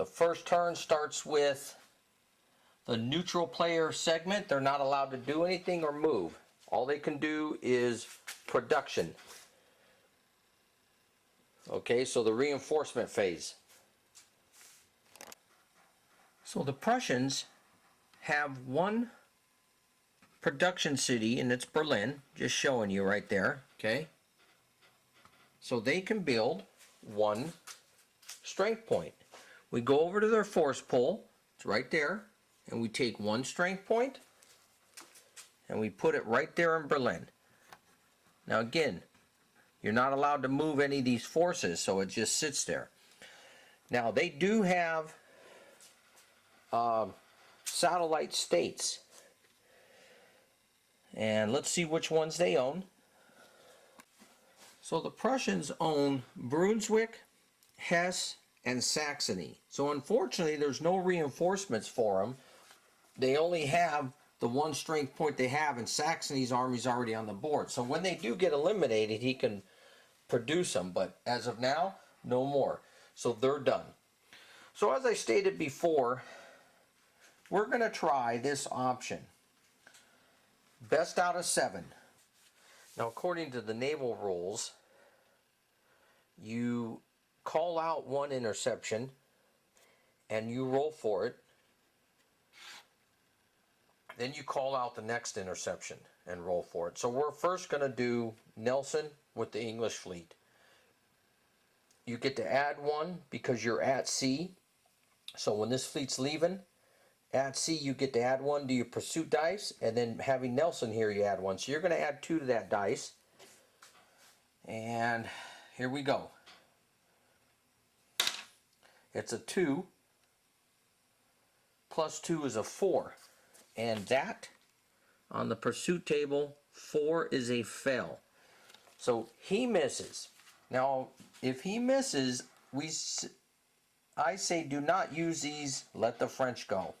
The first turn starts with the neutral player segment. They're not allowed to do anything or move. All they can do is production. Okay, so the reinforcement phase. So the Prussians have one production city, and it's Berlin, just showing you right there, okay? So they can build one strength point. We go over to their force pole, it's right there, and we take one strength point and we put it right there in Berlin. Now again, you're not allowed to move any of these forces, so it just sits there. Now they do have satellite states, and let's see which ones they own. So the Prussians own Brunswick, Hesse, and Saxony. So unfortunately there's no reinforcements for them. They only have the one strength point they have, and Saxony's army's already on the board. So when they do get eliminated, he can produce them, but as of now, no more. So they're done. So as I stated before, we're going to try this option. Best out of 7. Now according to the naval rules, you call out one interception and you roll for it. Then you call out the next interception and roll for it. So we're first going to do Nelson with the English fleet. You get to add one because you're at sea. So when this fleet's leaving, at sea you get to add one to your pursuit dice, and then having Nelson here you add one. So you're going to add 2 to that dice. And here we go. It's a 2. Plus 2 is a 4. And that, on the pursuit table, 4 is a fail. So he misses. Now, if he misses, I say do not use these, let the French go.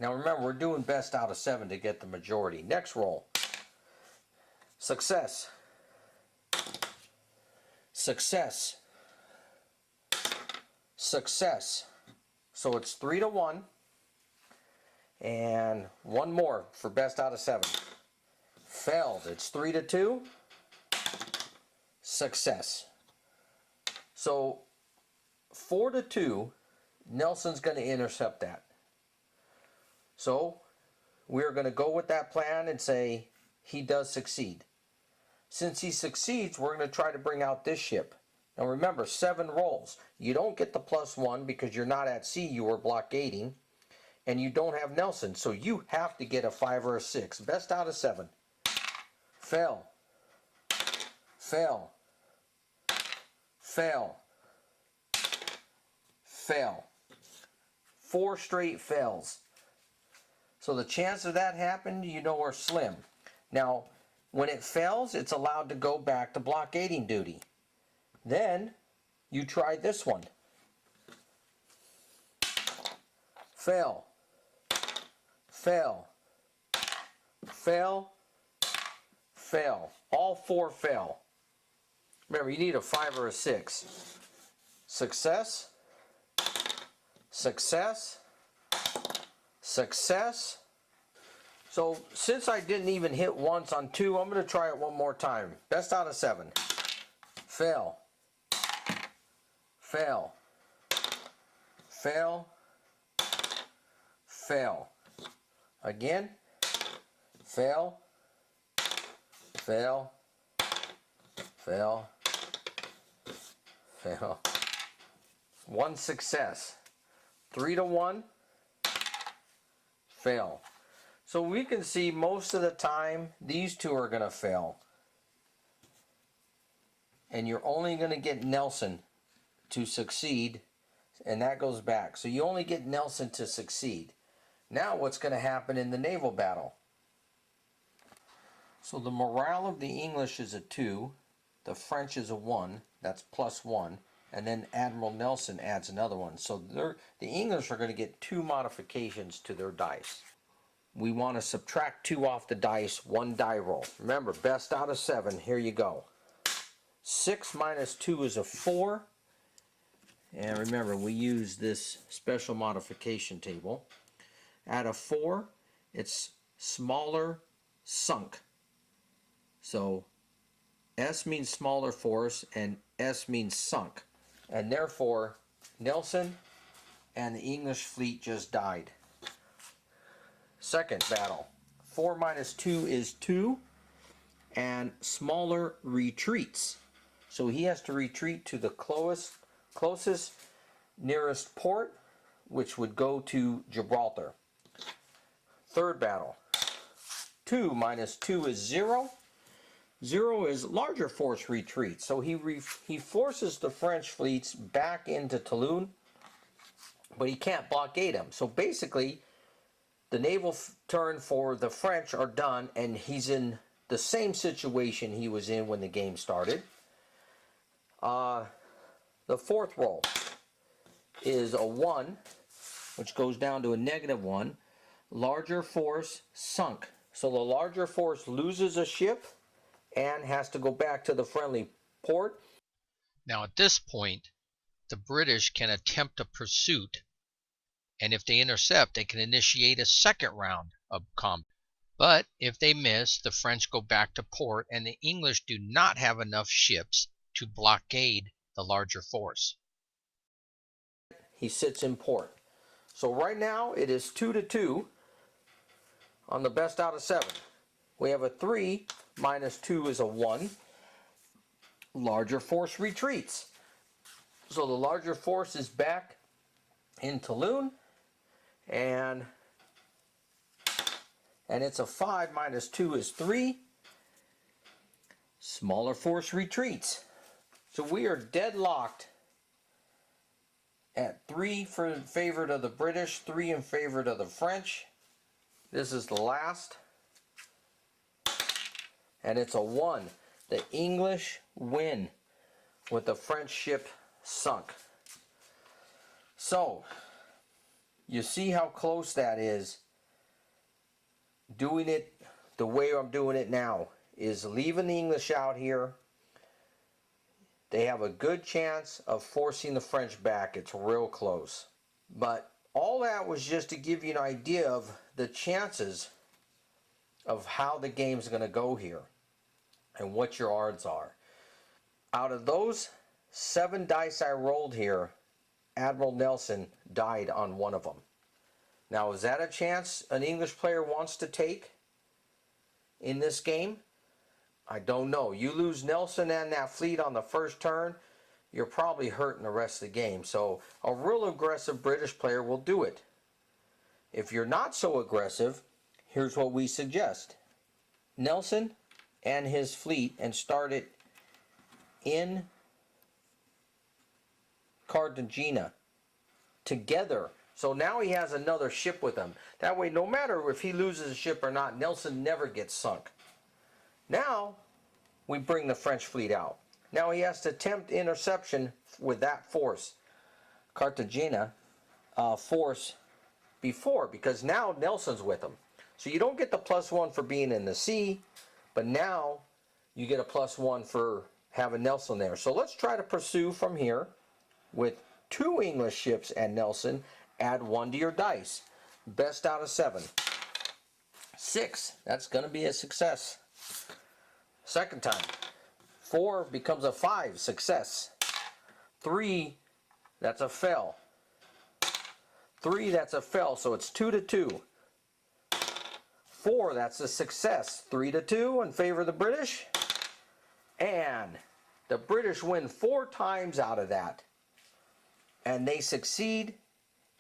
Now remember, we're doing best out of 7 to get the majority. Next roll. Success. Success. Success. So it's 3 to 1. And one more for best out of 7. Failed. It's 3 to 2. Success. So 4 to 2, Nelson's going to intercept that. So we're going to go with that plan and say he does succeed. Since he succeeds, we're going to try to bring out this ship. Now remember, 7 rolls. You don't get the +1 because you're not at sea, you were blockading. And you don't have Nelson, so you have to get a 5 or a 6. Best out of 7. Fail. Fail. Fail. Fail. 4 straight fails. So the chance of that happening, you know, are slim. Now, when it fails, it's allowed to go back to blockading duty. Then, you try this one. Fail. Fail. Fail. Fail. All 4 fail. Remember, you need a 5 or a 6. Success. Success. Success. So since I didn't even hit once on 2, I'm going to try it one more time. Best out of 7. Fail. Fail. Fail. Fail. Again. Fail. Fail. Fail. Fail. 1 success. 3 to 1. Fail. So we can see most of the time these 2 are going to fail. And you're only going to get Nelson to succeed, and that goes back. So you only get Nelson to succeed. Now what's going to happen in the naval battle? So the morale of the English is a 2, the French is a 1, that's +1, and then Admiral Nelson adds another one. So the English are going to get 2 modifications to their dice. We want to subtract 2 off the dice, 1 die roll. Remember, best out of 7, here you go. 6 minus 2 is a 4, and remember we use this special modification table. At a 4, it's smaller sunk. So S means smaller force and S means sunk. And therefore, Nelson and the English fleet just died. Second battle. 4 minus 2 is 2, and smaller retreats. So he has to retreat to the closest nearest port, which would go to Gibraltar. Third battle. 2 minus 2 is 0. 0 is larger force retreat. So he forces the French fleets back into Toulon, but he can't blockade them. So basically, the naval turn for the French are done, and he's in the same situation he was in when the game started. The fourth roll is a 1, which goes down to a -1. Larger force sunk. So the larger force loses a ship and has to go back to the friendly port. Now at this point, the British can attempt a pursuit, and if they intercept, they can initiate a second round of combat. But if they miss, the French go back to port, and the English do not have enough ships to blockade the larger force. He sits in port. So right now it is 2-2 on the best out of 7. We have a 3 minus 2 is a 1. Larger force retreats. So the larger force is back in Toulon, and it's a 5 minus 2 is 3. Smaller force retreats. So we are deadlocked at 3 in favor of the British, 3 in favor of the French. This is the last, and it's a 1. The English win with the French ship sunk. So you see how close that is. Doing it the way I'm doing it now is leaving the English out here. They have a good chance of forcing the French back. It's real close. But all that was just to give you an idea of the chances of how the game's going to go here and what your odds are. Out of those 7 dice I rolled here, Admiral Nelson died on one of them. Now, is that a chance an English player wants to take in this game? I don't know. You lose Nelson and that fleet on the first turn, you're probably hurting the rest of the game. So a real aggressive British player will do it. If you're not so aggressive, here's what we suggest. Nelson and his fleet, and start it in Cartagena together. So now he has another ship with him. That way, no matter if he loses a ship or not, Nelson never gets sunk. Now, we bring the French fleet out. Now he has to attempt interception with that force, Cartagena force, before, because now Nelson's with him. So you don't get the +1 for being in the sea, but now you get a +1 for having Nelson there. So let's try to pursue from here with 2 English ships and Nelson. Add 1 to your dice. Best out of 7. 6. That's going to be a success. Second time. 4 becomes a 5. Success. 3. That's a fail. 3. That's a fail. So it's 2-2. 4. That's a success. 3-2 in favor of the British. And the British win 4 times out of that. And they succeed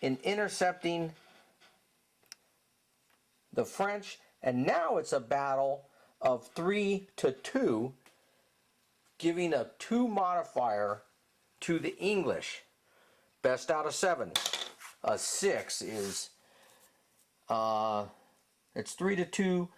in intercepting the French. And now it's a battle of 3-2, giving a 2 modifier to the English. Best out of 7. A 6 is, it's 3-2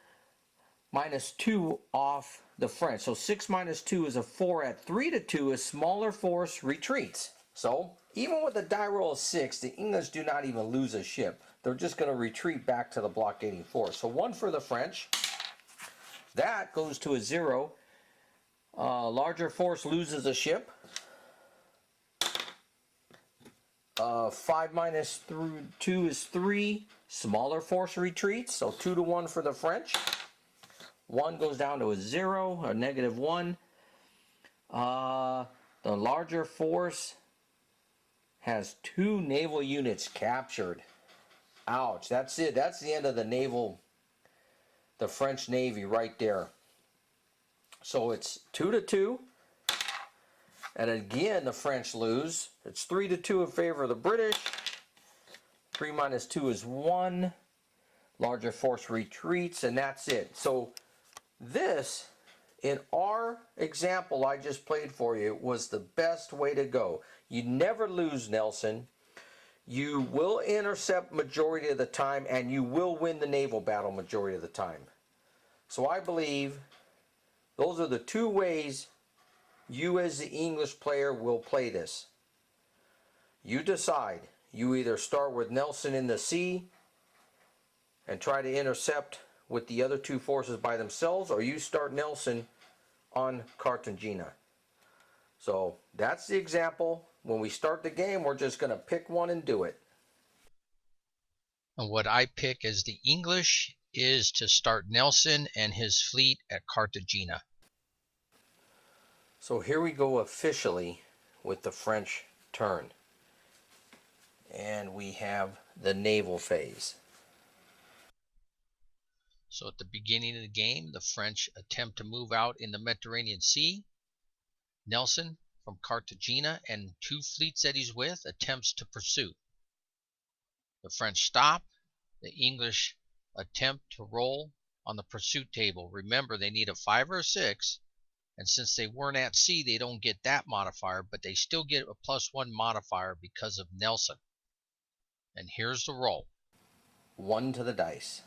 minus 2 off the French. So 6 minus 2 is a 4. At 3-2, a smaller force retreats. So even with a die roll of 6, the English do not even lose a ship. They're just going to retreat back to the blockading force. So 1 for the French. That goes to a 0. Larger force loses a ship. 5 minus 2 is 3. Smaller force retreats, so 2 to 1 for the French. 1 goes down to a 0, a -1. The larger force has 2 naval units captured. Ouch, that's it. That's the end of the French Navy right there. So it's 2 to 2. And again, the French lose. It's 3 to 2 in favor of the British. 3 minus 2 is 1. Larger force retreats, and that's it. So this, in our example I just played for you, was the best way to go. You never lose, Nelson. You will intercept majority of the time, and you will win the naval battle majority of the time. So I believe those are the 2 ways you as the English player will play this. You decide. You either start with Nelson in the sea and try to intercept with the other 2 forces by themselves, or you start Nelson on Cartagena. So that's the example. When we start the game, we're just going to pick one and do it. And what I pick as the English is to start Nelson and his fleet at Cartagena. So here we go officially with the French turn. And we have the naval phase. So at the beginning of the game, the French attempt to move out in the Mediterranean Sea. Nelson from Cartagena and 2 fleets that he's with attempts to pursue. The French stop. The English attempt to roll on the pursuit table. Remember, they need a 5 or a 6, and since they weren't at sea, they don't get that modifier, but they still get a +1 modifier because of Nelson. And here's the roll. 1 to the dice.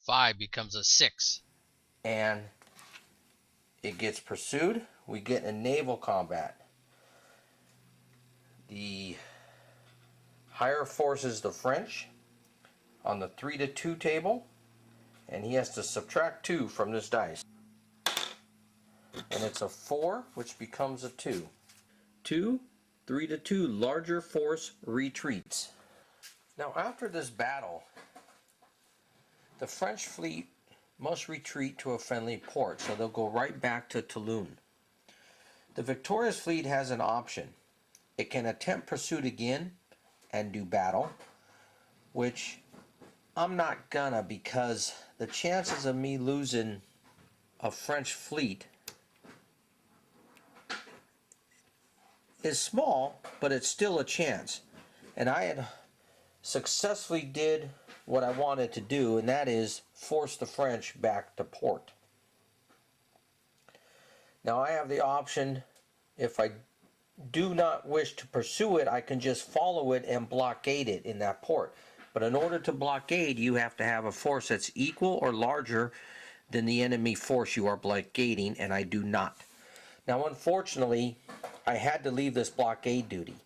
5 becomes a 6. And it gets pursued. We get a naval combat. The higher force is the French on the 3 to 2 table, and he has to subtract 2 from this dice. And it's a 4, which becomes a 2. 2, 3 to 2, larger force retreats. Now after this battle, the French fleet must retreat to a friendly port, so they'll go right back to Toulon. The victorious fleet has an option. It can attempt pursuit again and do battle, which I'm not gonna, because the chances of me losing a French fleet is small, but it's still a chance. And I had successfully did what I wanted to do, and that is force the French back to port. Now I have the option, if I do not wish to pursue it, I can just follow it and blockade it in that port. But in order to blockade, you have to have a force that's equal or larger than the enemy force you are blockading, and I do not. Now unfortunately, I had to leave this blockade duty.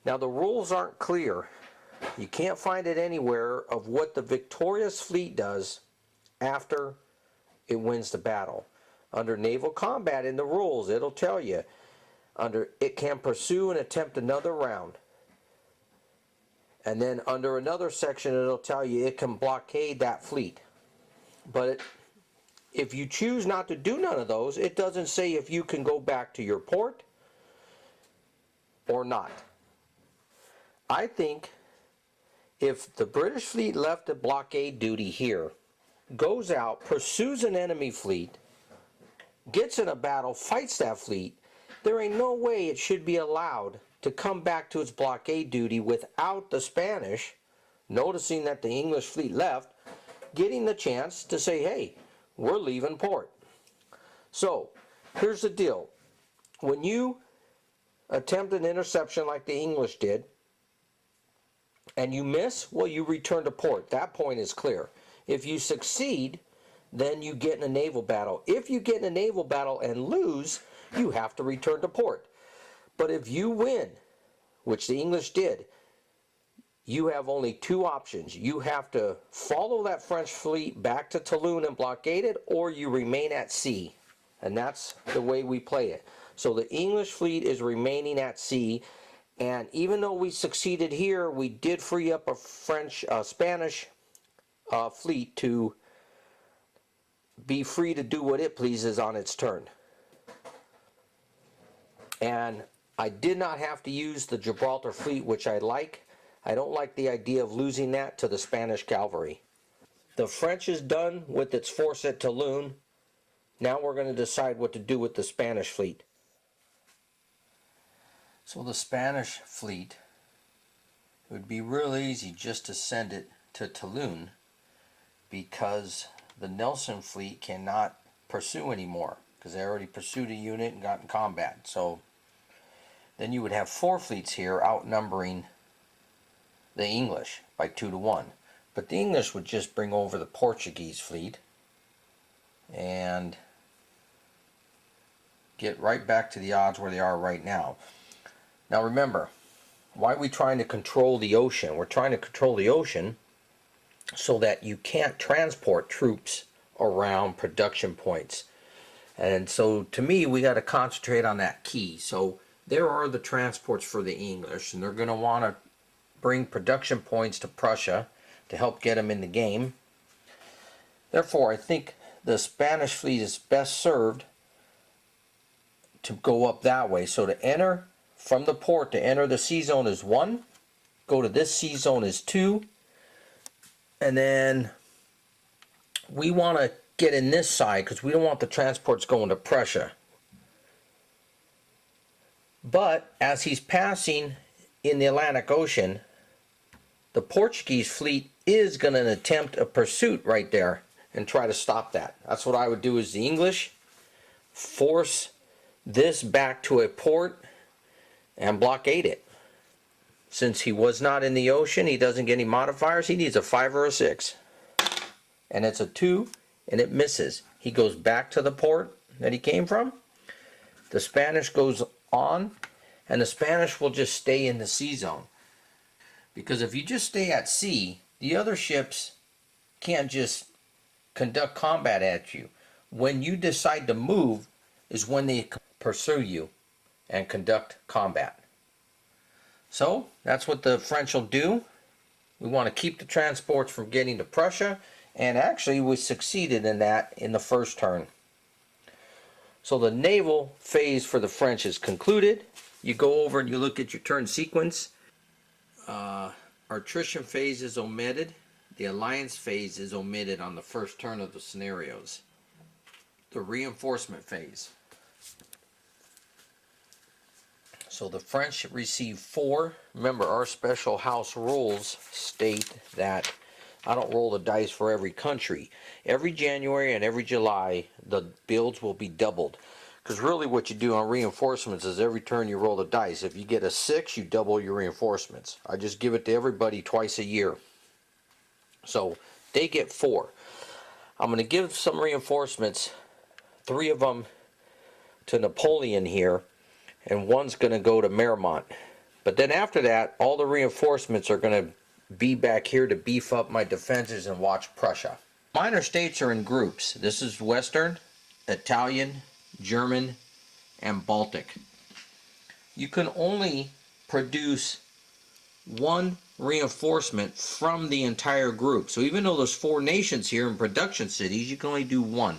Now the rules aren't clear. You can't find it anywhere of what the victorious fleet does after it wins the battle. Under naval combat in the rules, it'll tell you, under it can pursue and attempt another round. And then under another section, it'll tell you it can blockade that fleet. But if you choose not to do none of those, it doesn't say if you can go back to your port or not. I think if the British fleet left at blockade duty here, goes out, pursues an enemy fleet, gets in a battle, fights that fleet, there ain't no way it should be allowed to come back to its blockade duty without the Spanish, noticing that the English fleet left, getting the chance to say, hey, we're leaving port. So, here's the deal. When you attempt an interception like the English did, and you miss, well, you return to port. That point is clear. If you succeed, then you get in a naval battle. If you get in a naval battle and lose, you have to return to port. But if you win, which the English did, you have only 2 options. You have to follow that French fleet back to Toulon and blockade it, or you remain at sea. And that's the way we play it. So the English fleet is remaining at sea, And even though we succeeded here, we did free up a Spanish fleet to be free to do what it pleases on its turn. And I did not have to use the Gibraltar fleet, which I like. I don't like the idea of losing that to the Spanish cavalry. The French is done with its force at Toulon. Now we're going to decide what to do with the Spanish fleet. So the Spanish fleet, it would be real easy just to send it to Toulon because the Nelson fleet cannot pursue anymore because they already pursued a unit and got in combat. So then you would have 4 fleets here outnumbering the English by 2 to 1. But the English would just bring over the Portuguese fleet and get right back to the odds where they are right now. Now remember, why are we trying to control the ocean? We're trying to control the ocean so that you can't transport troops around production points. And so to me, we got to concentrate on that key. So there are the transports for the English, and they're going to want to bring production points to Prussia to help get them in the game. Therefore, I think the Spanish fleet is best served to go up that way. So to enter from the port, to enter the sea zone is 1, go to this sea zone is 2, and then we want to get in this side because we don't want the transports going to Prussia. But as he's passing in the Atlantic Ocean, the Portuguese fleet is going to attempt a pursuit right there and try to stop that. That's what I would do as the English. Force this back to a port and blockade it. Since he was not in the ocean, he doesn't get any modifiers. He needs a 5 or a 6. And it's a 2, and it misses. He goes back to the port that he came from. The Spanish goes on, and the Spanish will just stay in the sea zone. Because if you just stay at sea, the other ships can't just conduct combat at you. When you decide to move is when they pursue you and conduct combat. So that's what the French will do. We want to keep the transports from getting to Prussia, and actually we succeeded in that in the first turn. So the naval phase for the French is concluded. You go over and you look at your turn sequence. Attrition phase is omitted. The alliance phase is omitted on the first turn of the scenarios. The reinforcement phase. So the French receive 4. Remember, our special house rules state that I don't roll the dice for every country. Every January and every July, the builds will be doubled. Because really what you do on reinforcements is every turn you roll the dice. If you get a 6, you double your reinforcements. I just give it to everybody twice a year. So they get 4. I'm going to give some reinforcements, 3 of them to Napoleon here, and 1's going to go to Mermont. But then after that, all the reinforcements are going to be back here to beef up my defenses and watch Prussia. Minor states are in groups. This is Western, Italian, German, and Baltic. You can only produce 1 reinforcement from the entire group. So even though there's 4 nations here in production cities, you can only do 1.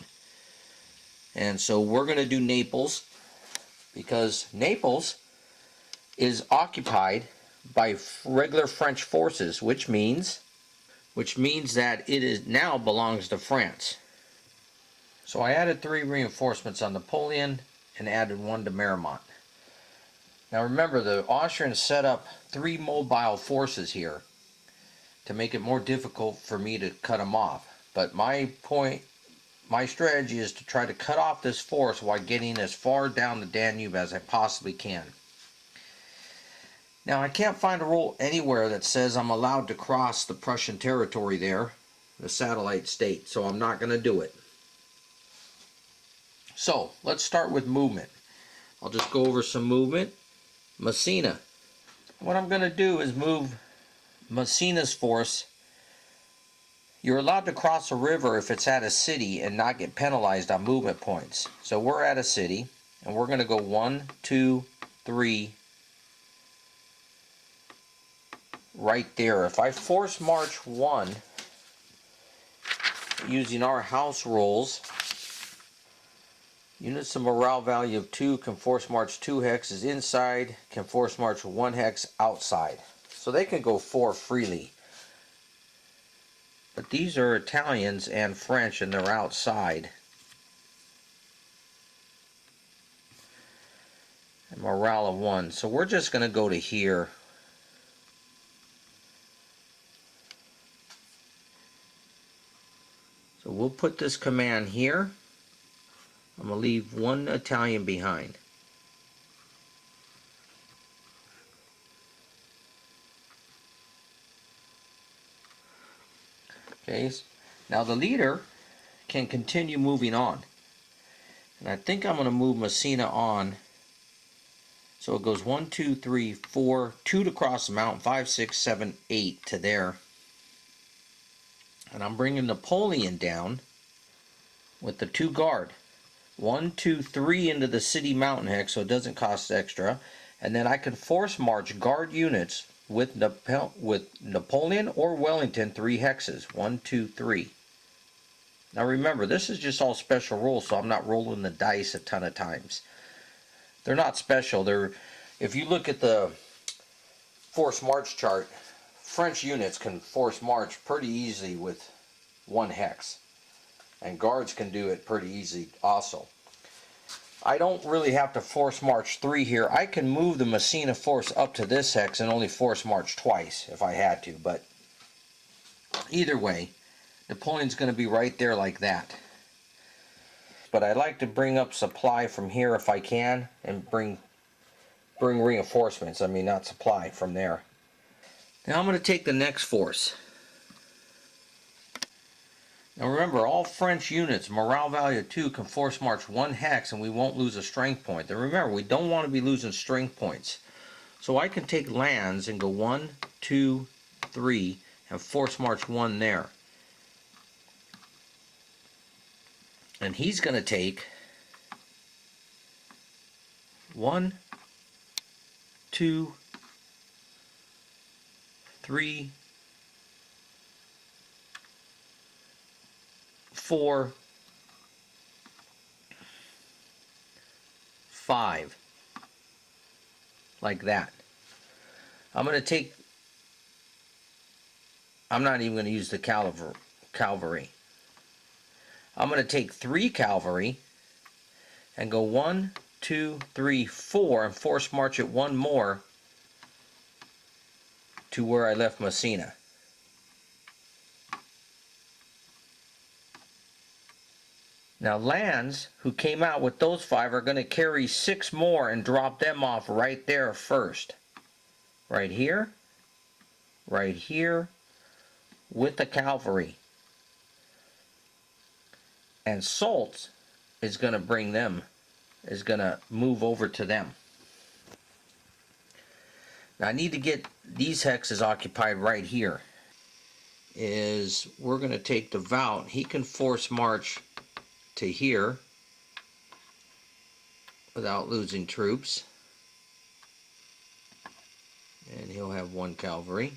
And so we're going to do Naples, because Naples is occupied by regular French forces, which means that it is now belongs to France. So I added 3 reinforcements on Napoleon and added 1 to Mermont. Now remember, the Austrians set up 3 mobile forces here to make it more difficult for me to cut them off. But my strategy is to try to cut off this force while getting as far down the Danube as I possibly can. Now I can't find a rule anywhere that says I'm allowed to cross the Prussian territory there, the satellite state, so I'm not going to do it. So let's start with movement. I'll just go over some movement. Messina. What I'm going to do is move Messina's force. You're allowed to cross a river if it's at a city and not get penalized on movement points. So we're at a city, and we're going to go 1, 2, 3, right there. If I force march 1 using our house rules, units of morale value of 2 can force march 2 hexes inside, can force march 1 hex outside. So they can go 4 freely. But these are Italians and French and they're outside. And morale of 1. So we're just going to go to here. So we'll put this command here. I'm going to leave 1 Italian behind. Okay, now the leader can continue moving on. And I think I'm going to move Messina on. So it goes 1, 2, 3, 4, 2 to cross the mountain, 5, 6, 7, 8 to there. And I'm bringing Napoleon down with the 2 guard. 1, 2, 3 into the city mountain hex so it doesn't cost extra. And then I can force march guard units with Napoleon or Wellington 3 hexes. 1, 2, 3. Now remember, this is just all special rules, so I'm not rolling the dice a ton of times. They're not special. If you look at the force march chart, French units can force march pretty easily with 1 hex. And guards can do it pretty easy also. I don't really have to force march 3 here. I can move the Messina force up to this hex and only force march twice if I had to. But either way, Napoleon's going to be right there like that. But I like to bring up supply from here if I can and bring reinforcements. I mean, not supply from there. Now I'm going to take the next force. Now remember, all French units, morale value 2, can force march 1 hex and we won't lose a strength point. And remember, we don't want to be losing strength points. So I can take lands and go 1, 2, 3 and force march 1 there. And he's going to take 1, 2, 3, 4, 5. Like that. I'm not even going to use the cavalry. I'm going to take 3 cavalry and go 1, 2, 3, 4 and force march it 1 more to where I left Messina. Now lands who came out with those 5 are going to carry 6 more and drop them off right there first. Right here with the cavalry. And Soult is going to move over to them. Now I need to get these hexes occupied right here. We're going to take the Vault. He can force march to here without losing troops. And he'll have 1 cavalry.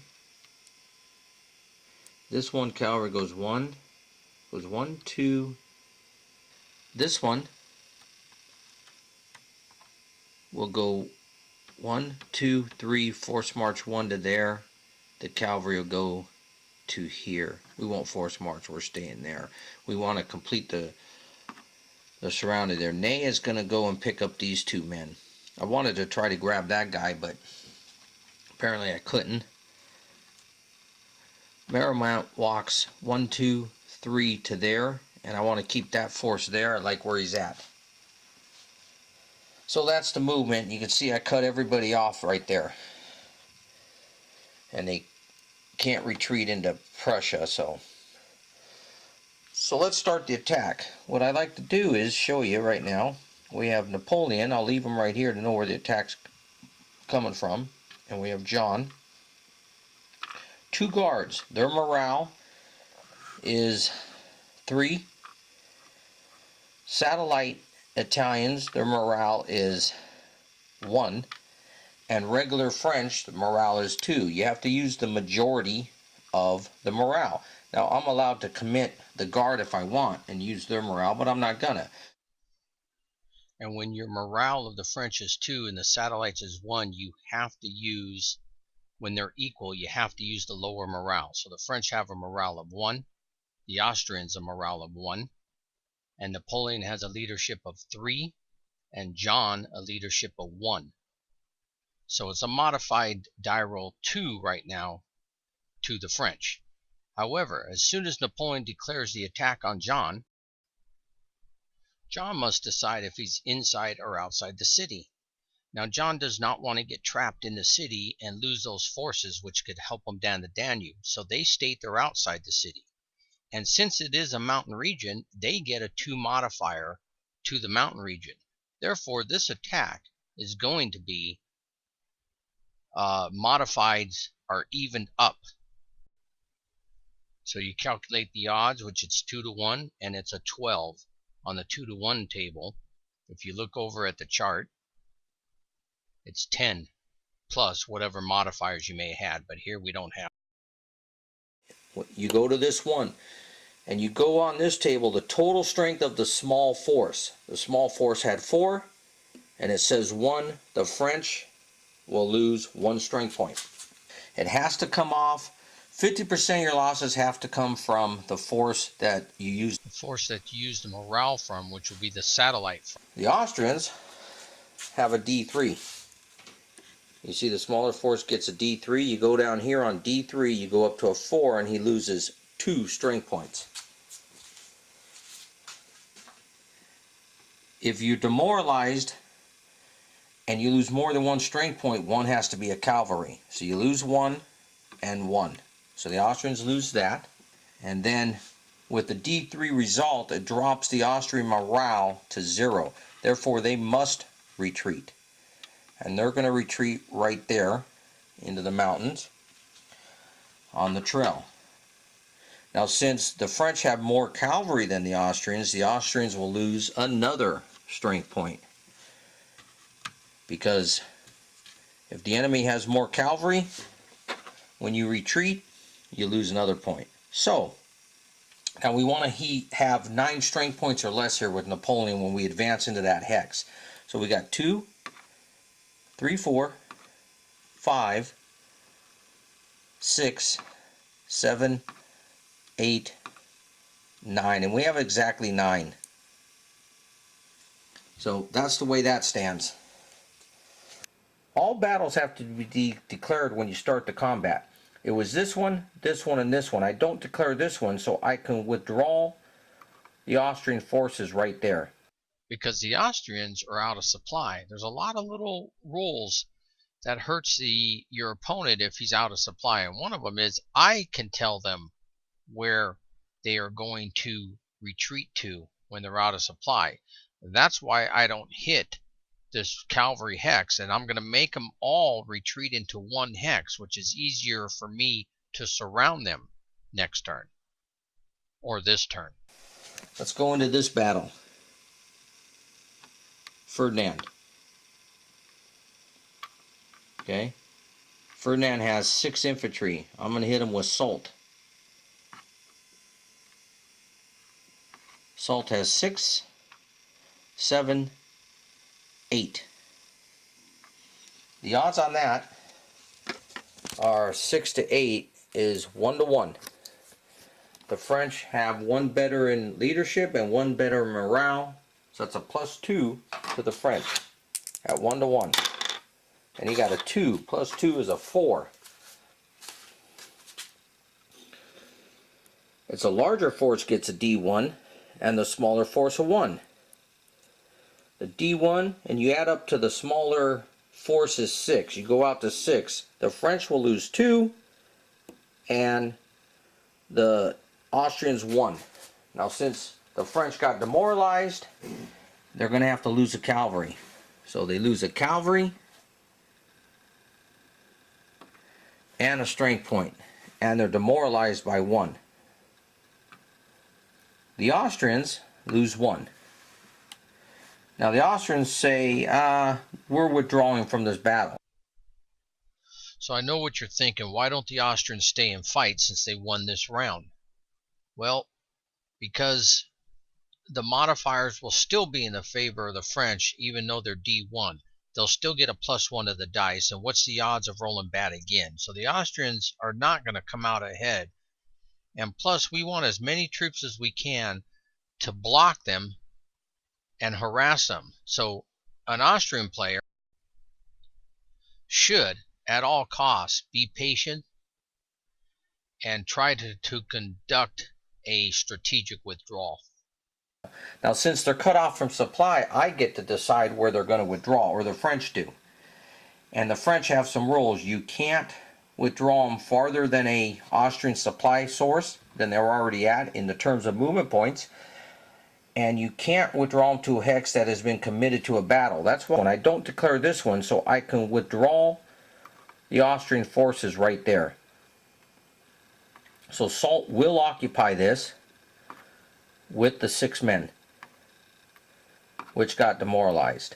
This 1 cavalry goes 1, 2. This one will go 1, 2, 3, force march 1 to there. The cavalry will go to here. We won't force march, we're staying there. We want to complete the surrounding there. Ney is going to go and pick up these 2 men. I wanted to try to grab that guy, but apparently I couldn't. Marymount walks 1, 2, 3 to there, and I want to keep that force there. I like where he's at. So that's the movement. You can see I cut everybody off right there. And they can't retreat into Prussia, so let's start the attack. What I like to do is show you right now. We have Napoleon. I'll leave him right here to know where the attack's coming from. And we have John. 2 guards. Their morale is 3. Satellite Italians, their morale is 1. And regular French, the morale is 2. You have to use the majority of the morale. Now, I'm allowed to commit the guard if I want and use their morale, but I'm not gonna. And when your morale of the French is 2 and the satellites is 1, you have to use, when they're equal, you have to use the lower morale. So the French have a morale of 1, the Austrians a morale of 1, and Napoleon has a leadership of 3, and John a leadership of 1. So it's a modified die roll 2 right now to the French. However, as soon as Napoleon declares the attack on John, John must decide if he's inside or outside the city. Now, John does not want to get trapped in the city and lose those forces which could help him down the Danube, so they state they're outside the city. And since it is a mountain region, they get a 2 modifier to the mountain region. Therefore, this attack is going to be modifieds are evened up. So you calculate the odds, which it's 2 to 1, and it's a 12 on the 2 to 1 table. If you look over at the chart, it's 10 plus whatever modifiers you may have had, but here we don't have. You go to this one, and you go on this table, the total strength of the small force. The small force had 4, and it says 1. The French will lose 1 strength point. It has to come off. 50% of your losses have to come from the force that you use. The force that you use the morale from, which will be the satellite from. The Austrians have a D3. You see the smaller force gets a D3. You go down here on D3, you go up to a 4, and he loses 2 strength points. If you're demoralized and you lose more than 1 strength point, 1 has to be a cavalry. So you lose 1 and 1. So the Austrians lose that. And then with the D3 result, it drops the Austrian morale to 0. Therefore, they must retreat. And they're going to retreat right there into the mountains on the trail. Now, since the French have more cavalry than the Austrians will lose another strength point. Because if the enemy has more cavalry, when you retreat, you lose another point. So, now we want to have 9 strength points or less here with Napoleon when we advance into that hex. So we got 2, 3, 4, 5, 6, 7, 8, 9. And we have exactly 9. So that's the way that stands. All battles have to be declared when you start the combat. It was this one, and this one. I don't declare this one, so I can withdraw the Austrian forces right there. Because the Austrians are out of supply. There's a lot of little rules that hurts your opponent if he's out of supply. And one of them is I can tell them where they are going to retreat to when they're out of supply. That's why I don't hit this cavalry hex, and I'm going to make them all retreat into 1 hex, which is easier for me to surround them next turn or this turn. Let's go into this battle. Ferdinand. Okay. Ferdinand has 6 infantry. I'm going to hit him with Soult. Soult has 6, 7, 8. The odds on that are 6 to 8 is 1 to 1. The French have 1 better in leadership and 1 better in morale. So that's a +2 to the French at 1 to 1. And he got a 2. +2 is a 4. It's a larger force gets a D1 and the smaller force a 1. The D1, and you add up to the smaller force is 6. You go out to 6. The French will lose 2 and the Austrians 1. Now, since the French got demoralized, they're going to have to lose a cavalry. So they lose a cavalry and a strength point, and they're demoralized by 1. The Austrians lose 1. Now the Austrians say, we're withdrawing from this battle. So I know what you're thinking. Why don't the Austrians stay and fight since they won this round? Well, because the modifiers will still be in the favor of the French even though they're D1. They'll still get a +1 to the dice, and what's the odds of rolling bad again? So the Austrians are not going to come out ahead. And plus, we want as many troops as we can to block them and harass them. So an Austrian player should, at all costs, be patient and try to conduct a strategic withdrawal. Now, since they're cut off from supply, I get to decide where they're going to withdraw, or the French do. And the French have some rules. You can't withdraw them farther than a Austrian supply source than they're already at in the terms of movement points. And you can't withdraw them to a hex that has been committed to a battle. That's why when I don't declare this one, so I can withdraw the Austrian forces right there. So Soult will occupy this with the 6 men, which got demoralized.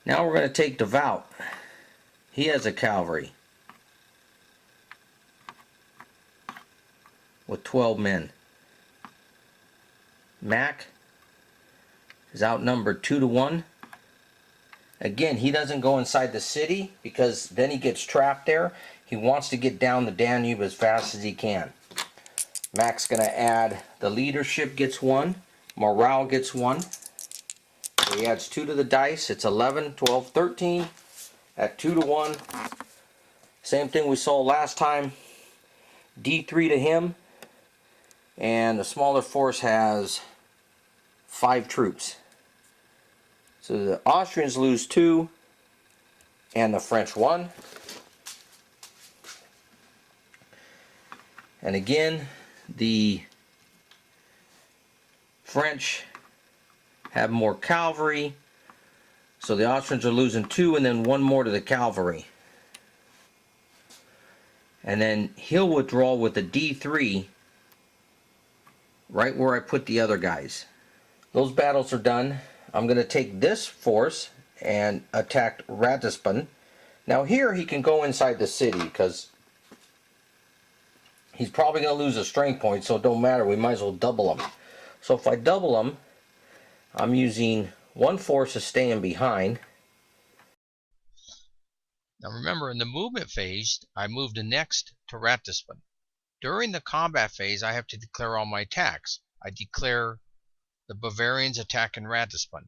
Now we're going to take Devout. He has a cavalry with 12 men. Mac is outnumbered 2-1. Again, he doesn't go inside the city because then he gets trapped there. He wants to get down the Danube as fast as he can. Mac's going to add, the leadership gets 1, morale gets 1. So he adds 2 to the dice. It's 11, 12, 13 at 2-1. Same thing we saw last time. D3 to him. And the smaller force has 5 troops. So the Austrians lose 2 and the French 1. And again, the French have more cavalry. So the Austrians are losing 2 and then 1 more to the cavalry. And then he'll withdraw with a D3 right where I put the other guys. Those battles are done. I'm going to take this force and attack Ratisbon. Now here he can go inside the city because he's probably going to lose a strength point, so it don't matter. We might as well double him. So if I double him, I'm using 1 force is staying behind. Now remember, in the movement phase, I moved next to Ratisbon. During the combat phase, I have to declare all my attacks. I declare the Bavarians attacking Ratisbon.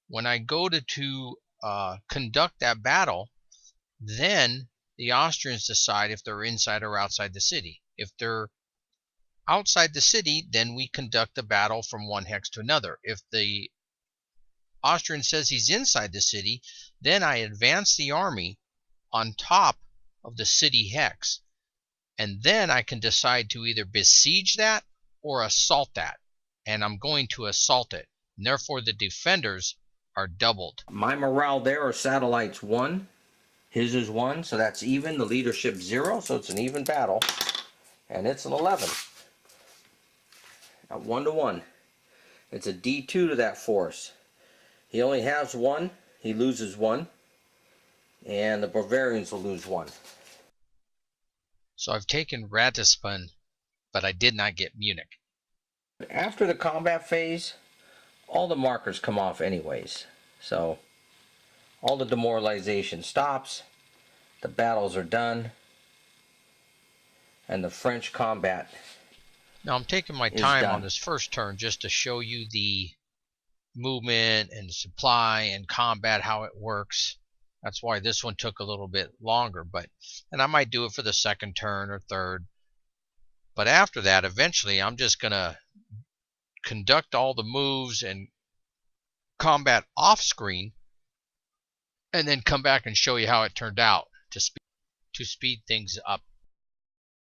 When I go to conduct that battle, then the Austrians decide if they're inside or outside the city. If they're outside the city, then we conduct the battle from one hex to another. If the Austrian says he's inside the city, then I advance the army on top of the city hex. And then I can decide to either besiege that or assault that. And I'm going to assault it. And therefore, the defenders are doubled. My morale there are satellites 1. His is 1, so that's even. The leadership 0, so it's an even battle. And it's an 11. At 1-1. It's a D2 to that force. He only has 1. He loses 1. And the Bavarians will lose 1. So I've taken Ratisbon, but I did not get Munich. After the combat phase, all the markers come off anyways. So all the demoralization stops. The battles are done. And the French combat. Now I'm taking my time on this first turn just to show you the movement and supply and combat, how it works. That's why this one took a little bit longer, and I might do it for the second turn or third. But after that, eventually, I'm just going to conduct all the moves and combat off screen, and then come back and show you how it turned out to speed things up.